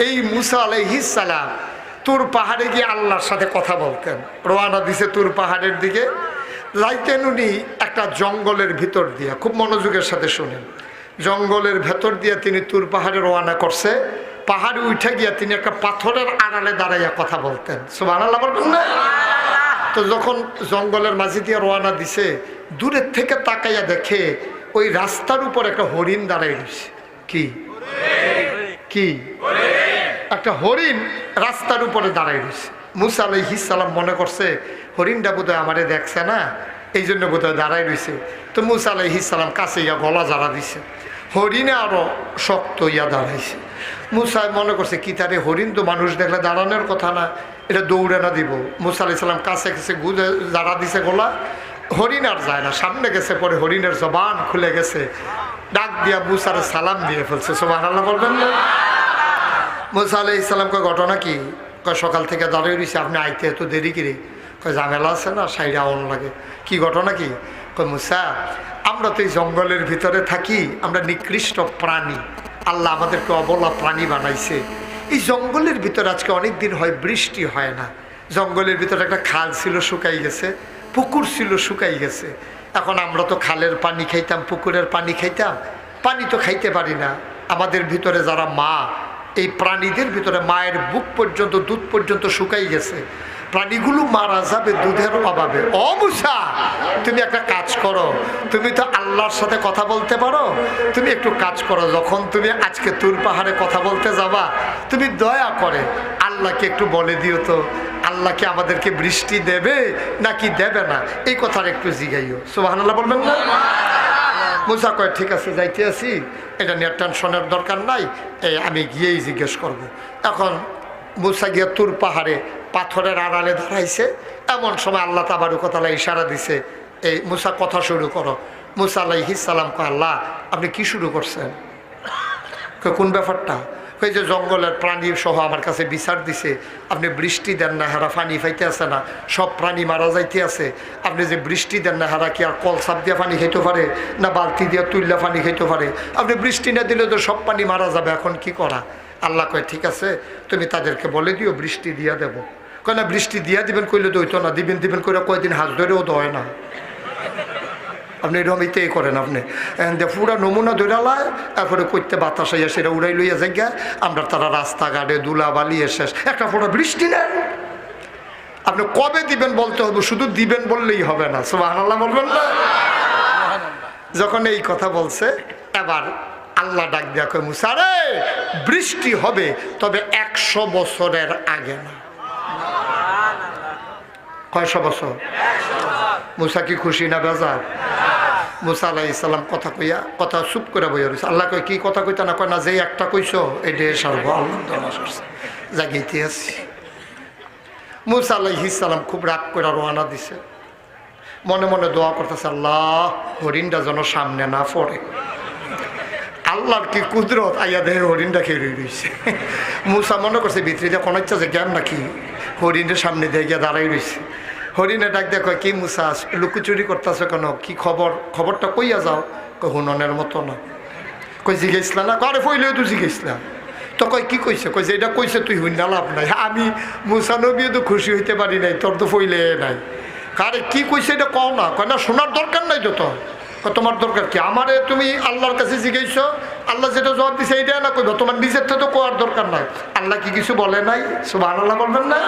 এই মুসা আলাইহিস সালাম তুর পাহাড়ে গিয়ে আল্লাহর সাথে কথা বলতেন। রওনা দিছে তুর পাহাড়ের দিকে, যাইতেন উনি একটা জঙ্গলের ভিতর দিয়া। খুব মনোযোগের সাথে শুনেন, জঙ্গলের ভেতর দিয়ে তিনি তুর পাহাড়ে রওনা করছে। পাহাড়ে উঠে গিয়া তিনি একটা পাথরের আড়ালে দাঁড়াইয়া কথা বলতেন। সুবহানাল্লাহ বলবেন না? তো যখন জঙ্গলের মাঝে দিয়ে রওনা দিছে, দূরের থেকে তাকাইয়া দেখে ওই রাস্তার উপর একটা হরিণ দাঁড়াই রয়েছে। কি কি একটা হরিণ রাস্তার উপরে দাঁড়াই রয়েছে। মুসা আলাইহিস সালাম মনে করছে হরিণটা বোধহয় আমারে দেখছে না, এই জন্য বোধহয় দাঁড়াই রয়েছে। তো মুসা আলাইহিস সালাম কাছে ইয়া গলা জ্বালা দিছে, হরিণে আরো শক্ত ইয়া দাঁড়াইছে। মুসা মনে করছে কি তারে, হরিণ তো মানুষ দেখলে দাঁড়ানোর কথা না, এটা দৌড়ে না দিব। মুসা আলাইহিস সালাম কাছে কাছে গুজে জ্বালা দিছে গলা, হরিণ আর যায় না। সামনে গেছে, পরে হরিণের জবান খুলে গেছে, ডাক দিয়া মুসার সালাম দিয়ে ফেলছে। সুবহানাল্লাহ বলবেন না? মুসা আলাইহিস সালামকে ঘটনা কি? সকাল থেকে দাঁড়িয়ে রয়েছে, আপনি আইতে এত দেরি কিরে? ঝামেলা আছে না, সাইডে আউন লাগে। কি ঘটনা কি? মুসা, আমরা তো এই জঙ্গলের ভিতরে থাকি, আমরা নিকৃষ্ট প্রাণী, আল্লাহ আমাদেরকে অবলা প্রাণী বানাইছে। এই জঙ্গলের ভিতরে আজকে অনেক দিন হয় বৃষ্টি হয় না। জঙ্গলের ভিতরে একটা খাল ছিল, শুকাই গেছে, পুকুর ছিল, শুকাই গেছে। এখন আমরা তো খালের পানি খাইতাম, পুকুরের পানি খাইতাম, পানি তো খাইতে পারি না। আমাদের ভিতরে যারা মা, এই প্রাণীদের ভিতরে মায়ের বুক পর্যন্ত, দুধ পর্যন্ত শুকাই গেছে, প্রাণীগুলো মারা যাবে দুধের অভাবে। ও মুসা, তুমি একটা কাজ করো, তুমি তো আল্লাহর সাথে কথা বলতে পারো, তুমি একটু কাজ করো, যখন তুমি আজকে তুর পাহাড়ে কথা বলতে যাবা, তুমি দয়া করে আল্লাহকে একটু বলে দিও তো, আল্লাহকে আমাদেরকে বৃষ্টি দেবে নাকি দেবে না, এই কথাটা একটু জিগাইও। সুবহানাল্লাহ বলবেন না? মুসা কয় ঠিক আছে, যাইতে আছি, এটা নিয়ে টেনশনের দরকার নাই, আমি গিয়েই জিজ্ঞেস করব। এখন মুসা গিয়ে তুর পাহাড়ে পাথরের আড়ালে দাঁড়াইছে। এমন সময় আল্লাহ তাবারক ওয়া তাআলা ইশারা দিছে, এই মুসা কথা শুরু করো। মুসা আলাইহিস সালাম কয়, আল্লাহ আপনি কি শুরু করছেন? কোন ব্যাপারটা? ওই যে জঙ্গলের প্রাণী সহ আমার কাছে বিচার দিছে, আপনি বৃষ্টি দেন না, হারা পানি পাইতে আছে না, সব প্রাণী মারা যাইতে আছে। আপনি যে বৃষ্টি দেন না, হারা কি আর কলসাপ দিয়ে পানি খাইতে পারে না বালতি দিয়ে তুললে পানি খাইতে পারে? আপনি বৃষ্টি না দিলে তো সব পানি মারা যাবে, এখন কি করা? আল্লাহ কয় ঠিক আছে, তুমি তাদেরকে বলে দিও বৃষ্টি দিয়া দেবো। কয় না, বৃষ্টি দিয়া দিবেন কইলে তো হইতো না, দিবেন দিবেন করে কয়দিন হাত ধরেও তো হয় না। আপনি এরকম ইতেই করেন, আপনি পুরা নমুনা ধরালায়, তারপরে করতে বাতাস আইয়া সেটা উড়াই লইয়া জায়গা, আমরা তারা রাস্তাঘাটে ধুলা বালিয়ে শেষ, একটা ফোটা বৃষ্টি নেন। আপনি কবে দিবেন বলতে হবে, শুধু দিবেন বললেই হবে না। সুবহানাল্লাহ বলবেন না? যখন এই কথা বলছে, এবার আল্লাহ ডাক দিয়া কয়, মুসা রে, বৃষ্টি হবে, তবে 100 বছরের আগে না। কয়শো বছর? মুসা কি খুশি না বেজার? মুসা আলাইহিস সালাম কথা কইয়া, কথা চুপ করে বইয়া রয়েছে। আল্লাহ কয় কি কথা কইতা না? কয় না, যে একটা কইছো এটা সারব। আল্লাহ জাগিতে আছি। মুসা আলাইহিস সালাম খুব রাগ করে রওনা দিছে, মনে মনে দোয়া করতেছে, আল্লাহ হরিণটা যেন সামনে না পড়ে। আল্লাহর কি কুদরত, আইয়া দেহে হরিণটা খেয়ে রয়েছে। মুসা মনে করছে ভিতরে কোনো ইচ্ছা যে জ্ঞান নাকি, হরিণের সামনে দিয়ে গিয়ে দাঁড়াই রয়েছে। হরিণে ডাক দেখো, কি মুসা লুকোচুরি করতেছো কেন? কি খবর? খবরটা কইয়া যাও। হুননের মতো না। কই জিজ্ঞেসলা না? আরে ফইলেও তো জিজ্ঞেসলাম। তো কয় কি কইছে? কই যে এটা কইছে তুই হইন না, লাভ নাই। আমি মুসা নবীও তো খুশি হইতে পারি নাই, তোর তো ফইলে নাই। আরে কি কইছে এটা কও না। কয় না, শোনার দরকার নাই তো তোর। তোমার দরকার কি? আমারে তুমি আল্লাহর কাছে জিজ্ঞেসছো, আল্লাহ যেটা জবাব দিছে এইটা না কইবা, তোমার নিজের থেকে তো কোয়ার দরকার নাই। আল্লাহ কি কিছু বলে নাই? সুবহানাল্লাহ বলবেন না?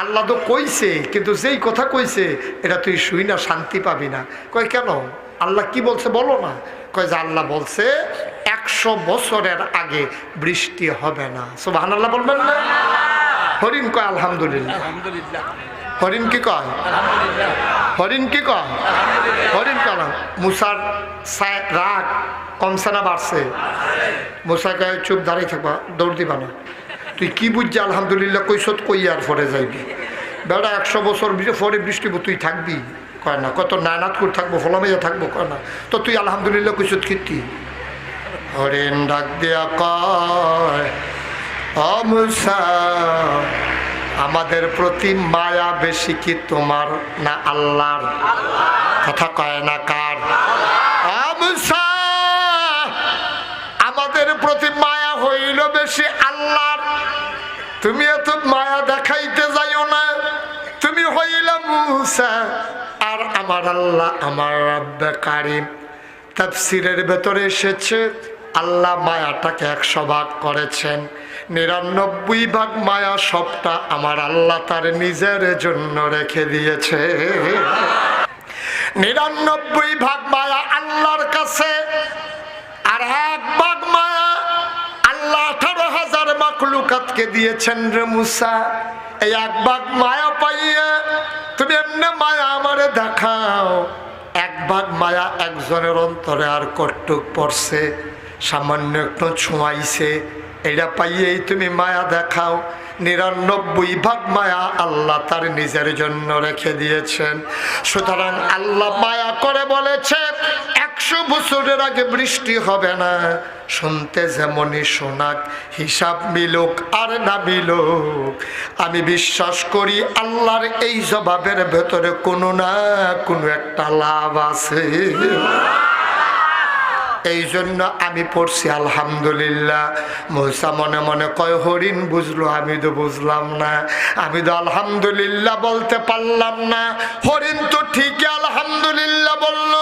আল্লাহ তো কইছে, কিন্তু যেই কথা কইছে এটা তুই শুই না, শান্তি পাবি না। কয় কেন? আল্লাহ কি বলছে বলো না। কয় যে আল্লাহ বলছে 100 বছরের আগে বৃষ্টি হবে না। সুবহানাল্লাহ বলবেন না? হরিণ কয় আলহামদুলিল্লাহ। হরিণ কি কয়? হরিণ কি কয়? হরিণ কেন? মুসার রাগ কমছে না বাড়ছে? মুসা কয় চুপ, দাঁড়িয়ে থাকবা, দৌড় দিবা না। তুই কি বুঝছি আলহামদুলিল্লাহ কইস? কই আর পরে যাইবি বেড়া, 100 বছর পরে বৃষ্টি তুই থাকবি? কয় না। কত নায়নাথপুর থাকবো, ফলামেজা থাকবো? কয় না। তো তুই আলহামদুলিল্লাহ কইস কীর্তি? হরিণ ডাক দিয়া কয়, ও মুসা, আমাদের প্রতি মায়া বেশি কি তোমার না আল্লাহর? কথা কয় না কার? ও মুসা, আমাদের প্রতি মায়া হইল বেশি আল্লাহর, তুমি এত মায়া দেখাইতে যাইও না। তুমি হইলা মূসা আর আমার আল্লাহ আমার রব্বে কারীম। তাফসীরের ভেতরে এসেছে আল্লাহ মায়াটাকে 100 ভাগ করেছেন, 99 ভাগ মায়া সবটা আমার আল্লাহ তার নিজের জন্য রেখে দিয়েছে। 99 ভাগ মায়া আল্লাহর কাছে, আর 1 ভাগ মায়া আল্লাহ 18,000 মাখলুকাতকে দিয়েছেন রে মুসা। এই 1 ভাগ মায়া পাইয়া তুমি এমনি মায়া আমারে দেখাও। 1 ভাগ মায়া একজনের অন্তরে আর কটুক পড়ছে, সামান্য একটু ছোঁয়াইছে, এটা পাইয়েই তুমি মায়া দেখাও। 99 ভাগ মায়া আল্লাহ তার নিজের জন্য রেখে দিয়েছেন। সুতরাং আল্লাহ মায়া করে বলেছে 100 বছরের আগে বৃষ্টি হবে না। শুনতে যেমনই শোনাক, হিসাব মিলুক আর না মিলুক, আমি বিশ্বাস করি আল্লাহর এই জবাবের ভেতরে কোনো না কোনো একটা লাভ আছে। এই জন্য আমি পড়ছি আলহামদুলিল্লাহ। মূসা মনে মনে কয় হরিণ বুঝলো, আমি তো বুঝলাম না, আমি তো আলহামদুলিল্লাহ বলতে পারলাম না। হরিণ তো ঠিকই আলহামদুলিল্লাহ বলল।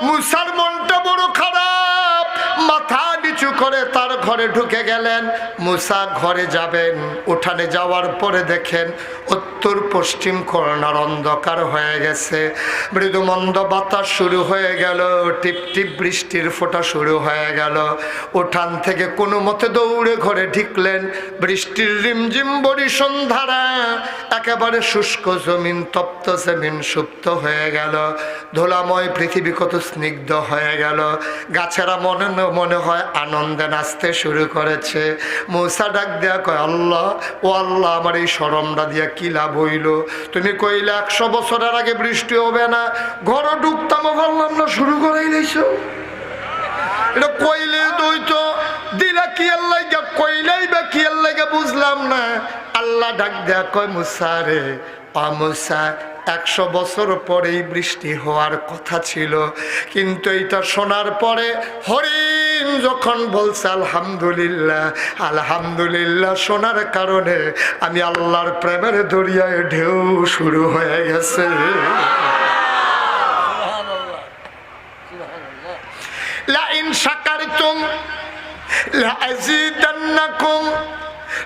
মূসার মনটা বড় খারাপ, মাথা নিচু করে তার ঘরে ঢুকে গেলেন। মূসা ঘরে যাবেন, উঠানে যাওয়ার পরে দেখেন উত্তর পশ্চিম কর্নার অন্ধকার হয়ে গেছে, মৃদু মন্দ বাতাস শুরু হয়ে গেল, টিপ টিপ বৃষ্টির ফোঁটা শুরু হয়ে গেল। উঠান থেকে কোনো মতে দৌড়ে ঘরে ঢুকলেন। বৃষ্টির রিমঝিম বরিশন ধারা, একেবারে শুষ্ক জমিন, তপ্ত জমিন সুপ্ত হয়ে গেল। ধুলাময় পৃথিবী কত স্নিগ্ধ হয়ে গেল। গাছেরা মনে মনে হয় আনন্দে নাচতে শুরু করেছে। মূসা ডাক দেয়া কয় আল্লাহ, ও আল্লাহ, আমার এই শরমটা দিয়া কি লাভ হইল? তুমি কইলে 100 বছরের আগে বৃষ্টি হবে না, ঘরে ঢুকতাম ভাবলাম না, শুরু করাই দিয়েছো। এটা কইলে দইতো দিলা কি আল্লাহ, কইলেই বা কি আল্লাহ বুঝলাম না। আল্লাহ ডাক দেয়া কয় মূসা রে, মূসা 100 বছর পরেই বৃষ্টি হওয়ার কথা ছিল, কিন্তু এটা শোনার পরে হরিণ যখন বলছে আলহামদুলিল্লাহ, আলহামদুলিল্লাহ শোনার কারণে আমি আল্লাহর প্রেমের দরিয়ায় ঢেউ শুরু হয়ে গেছে। লাইন শাকারতুম লাযিদান্নাকুম,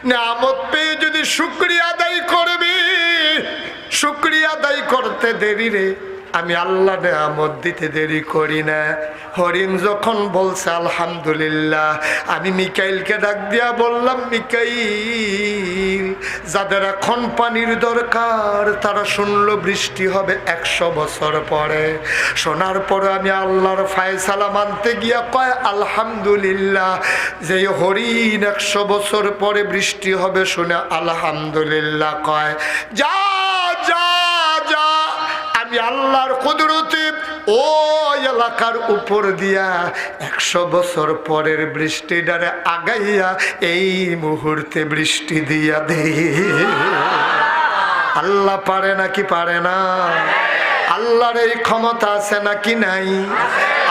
নিয়ামত পেয়ে যদি শুকরিয়া আদায় করবি, শুকরিয়া আদায় করতে দেরি রে, আমি আল্লাহ নিয়ামত দিতে দেরি করি না। হরিণ যখন বলছে আলহামদুলিল্লাহ, আমি মিকাইলকে ডাক দিয়া বললাম, মিকাইল, যাদের এখন পানির দরকার তারা শুনলো বৃষ্টি হবে 100 বছর পরে। শোনার পরে আমি আল্লাহর ফায়সালা মানতে গিয়া কয় আলহামদুলিল্লাহ। যে হরিণ 100 বছর পরে বৃষ্টি হবে শুনে আলহামদুলিল্লাহ কয়, যা যা যা, আমি আল্লাহর কুদরতে ও এলাকার উপর দিয়া 100 বছর পরের বৃষ্টিটারে আগাইয়া এই মুহূর্তে বৃষ্টি দিয়া দে। আল্লাহ পারে নাকি পারে না? আল্লাহর এই ক্ষমতা আছে নাকি নাই?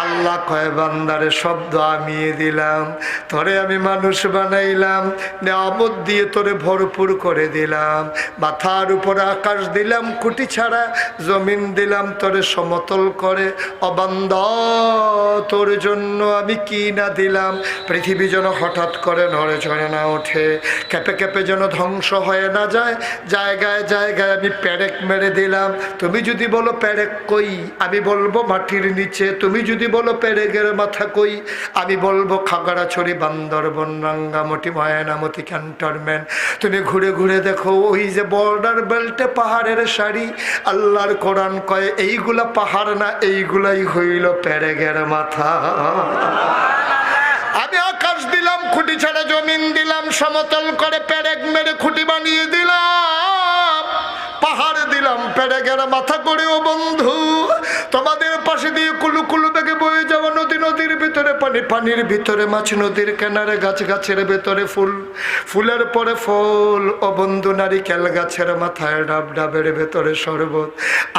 আল্লাহ কয় বান্দারে শব্দ আমি দিলাম, তোরে আমি মানুষ বানাইলাম, নিয়ামত দিয়ে তোরে ভরপুর করে দিলাম, মাথার উপরে আকাশ দিলাম খুঁটি ছাড়া, জমিন দিলাম তোরে সমতল করে। ও বান্দা, তোর জন্য আমি কি না দিলাম? পৃথিবী যেন হঠাৎ করে নড়ে চড়ে না ওঠে, কেঁপে কেঁপে যেন ধ্বংস হয়ে না যায়। জায়গায় জায়গায় আমি পেরেক মেরে দিলাম। তুমি যদি বলো পেরেক কই, আমি বলবো মাটির নিচে। তুমি যদি বলো পেরেকের মাথা কই, আমি বলবো খাগড়াছড়ি, বান্দরবন, রাঙ্গামাটি, ময়নামতি ক্যান্টনমেন্ট। তুমি ঘুরে ঘুরে দেখো ওই যে বর্ডার বেল্টে পাহাড়ের সারি, আল্লাহর কোরআন কয় এইগুলা পাহাড় না, এইগুলাই হইল পেরেকের মাথা। আমি আকাশ দিলাম খুঁটি ছাড়া, জমিন দিলাম সমতল করে, পেরেক মেরে খুঁটি বানিয়ে দিলাম, পাহাড় দিলাম পেরেকের মাথা করে। ও বন্ধু, তোমাদের পাশে দিয়ে কুলু কুলু বেগে বয়ে যাওয়া নদী, নদীর ভিতরে পানি, পানির ভিতরে মাছ, নদীর কিনারে গাছ, গাছের ভেতরে ফুল, ফুলের পরে ফল। ও বন্ধু, নারিকেল গাছের মাথায় ডাব, ডাবের ভেতরে শরবত,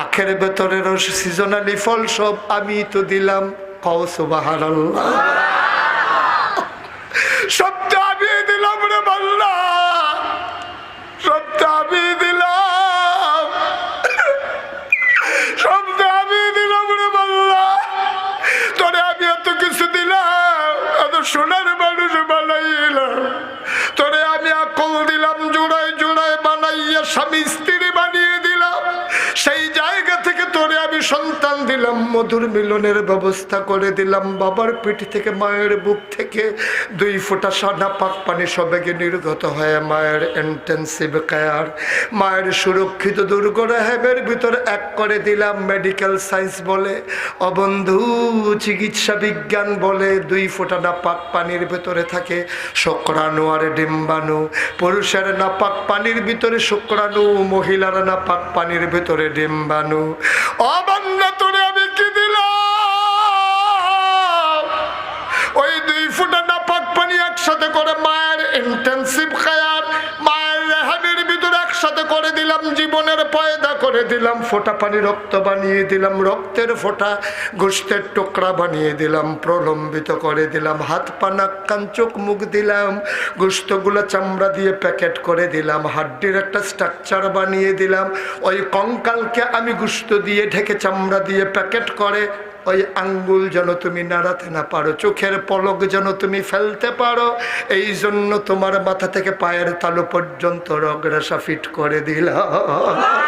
আখের ভেতরে রস, সিজনালি ফল সব আমি তো দিলাম। কও সুবহানাল্লাহ। সব আমি আমি স্ত্রী বানিয়ে দিলাম, সেই জায়গা থেকে তোরে আমি সন্তান দিলাম, মধুর মিলনের ব্যবস্থা করে দিলাম। বাবার পিঠ থেকে মায়ের বুক থেকে 2 ফোঁটা সাদা পাক পানি সবেগে নির্গত হয়ে মায়ের ইন্টেন্সিভ কেয়ার, মায়ের সুরক্ষিত দুর্গ রেহেমের ভিতর এক করে দিলাম। মেডিকেল সায়েন্স বলে, অবন্ধু চিকিৎসা বিজ্ঞান বলে, 2 ফোঁটা নাপাক পানির ভিতরে থাকে শুক্রাণু আর ডিম্বাণু। পুরুষের নাপাক পানির ভিতরে শুক্রাণু, মহিলার নাপাক পানির ভিতরে ডিম্বাণু। অবান্না তোরে আমি কি দিলাম? ওই 2 ফোঁটা নাপাক পানি একসাথে করে মায়ের ইন্টেন্সিভ কেয়ার, মায়ের রেহামের ভিতরে একসাথে করে দিলাম, জীবনের পয়দা করে দিলাম। ফোঁটা পানি রক্ত বানিয়ে দিলাম, রক্তের ফোঁটা গোশতের টুকরা বানিয়ে দিলাম, প্রলম্বিত করে দিলাম। হাত পা নাক কান চোখ মুখ দিলাম, গোশতগুলো চামড়া দিয়ে প্যাকেট করে দিলাম, হাড্ডির একটা স্ট্রাকচার বানিয়ে দিলাম। ওই কঙ্কালকে আমি গোশত দিয়ে ঢেকে চামড়া দিয়ে প্যাকেট করে, ওই আঙ্গুল যেন তুমি নাড়াতে না পারো, চোখের পলক যেন তুমি ফেলতে পারো, এই জন্য তোমার মাথা থেকে পায়ের তালু পর্যন্ত রগরেশা ফিট করে দিলাম।